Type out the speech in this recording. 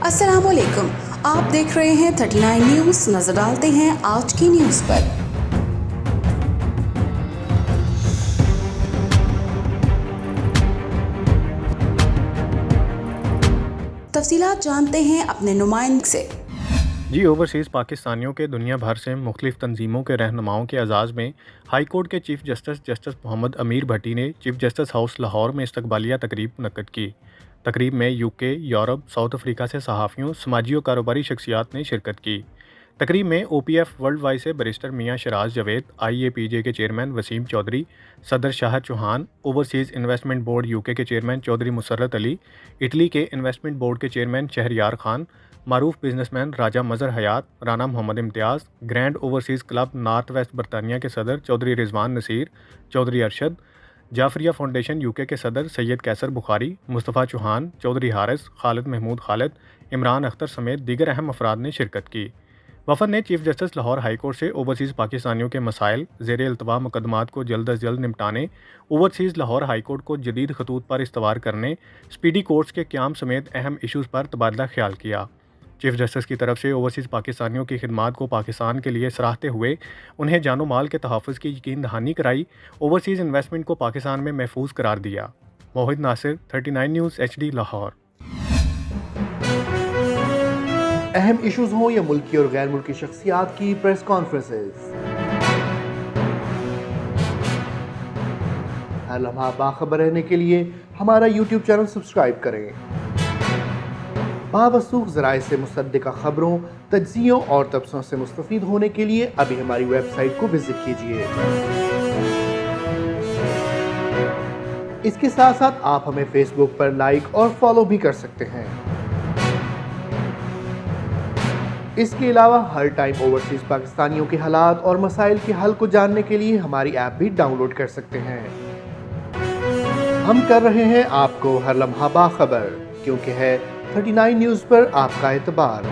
अस्सलाम वालेकुम, आप देख रहे हैं 39 न्यूज़। नजर डालते हैं आज की न्यूज़ पर। तफसीलात जानते हैं अपने नुमाइंदे से। जी ओवरसीज़ पाकिस्तानियों के दुनिया भर से मुख्तलिफ तंजीमों के रहनुमाओं के एजाज़ में हाई कोर्ट के चीफ जस्टिस मोहम्मद अमीर भट्टी ने चीफ जस्टिस हाउस लाहौर में इस्तकबालिया तकरीब मुनक्कद की। तकरीब में यूके, यूरोप, साउथ अफ्रीका से सहाफ़ियों, समाजी और कारोबारी शख्सियात ने शिरकत की। तकरीब में OPF वर्ल्ड वाइड से बैरिस्टर मियाँ शराज जावेद, IAPJ के चेयरमैन वसीम चौधरी, सदर Shahid Chauhan, overseas investment board UK के चेयरमैन चौधरी मुसर्रत अली, इटली के इन्वेस्टमेंट बोर्ड के चेयरमैन शहरयार खान, मारूफ businessman Raja Mazhar Hayat, Rana Mohammad Imtiaz, grand overseas club north west बरतानिया के सदर चौधरी रिजवान नसीर, चौधरी अरशद, जाफरिया फाउंडेशन UK के सदर सैयद कैसर बुखारी, मुस्तफ़ा चौहान, चौधरी हारिस, खालिद महमूद खालिद, इमरान अख्तर समेत दीगर अहम अफराद ने शिरकत की। वफद ने chief justice Lahore high court से ओवरसीज़ पाकिस्तानियों के मसाइल, ज़ेर अल्तवा मुकदमात को जल्द अज जल्द निपटाने, ओवरसीज़ लाहौर हाई कोर्ट को जदीद खतूत पर इस्तवार करने, स्पीडी कोर्ट्स के क़याम समेत अहम इशूज़ पर तबादला ख्याल किया। चीफ जस्टिस की तरफ से ओवरसीज़ पाकिस्तानियों की खिदमात को पाकिस्तान के लिए सराहते हुए उन्हें जानो माल के तहफ़्फ़ुज़ की यकीन दहानी कराई, ओवरसीज़ इन्वेस्टमेंट को पाकिस्तान में महफूज करार दिया। मोहित नासिर, 39 न्यूज़ HD लाहौर। अहम इश्यूज हों या मुल्की और गैर मुल्की शख्सियात की प्रेस कॉन्फ्रेंसेस, हर लम्हा बाखबर रहने के लिए हमारा YouTube चैनल सब्सक्राइब करें। बावसूख ज़राए से मुसद्दिक़ा खबरों, तज्ज़ियों और तबसरों से मुस्तफ़ीद होने के लिए अभी हमारी वेबसाइट को विजिट कीजिए। इसके साथ साथ आप हमें फेसबुक पर लाइक और फॉलो भी कर सकते हैं। इसके अलावा हर टाइम ओवरसीज़ पाकिस्तानियों के हालात और मसाइल के हल को जानने के लिए हमारी ऐप भी डाउनलोड कर सकते हैं। हम कर रहे हैं आपको हर लम्हा बाखबर, क्योंकि है 39 न्यूज़ पर आपका एतबार।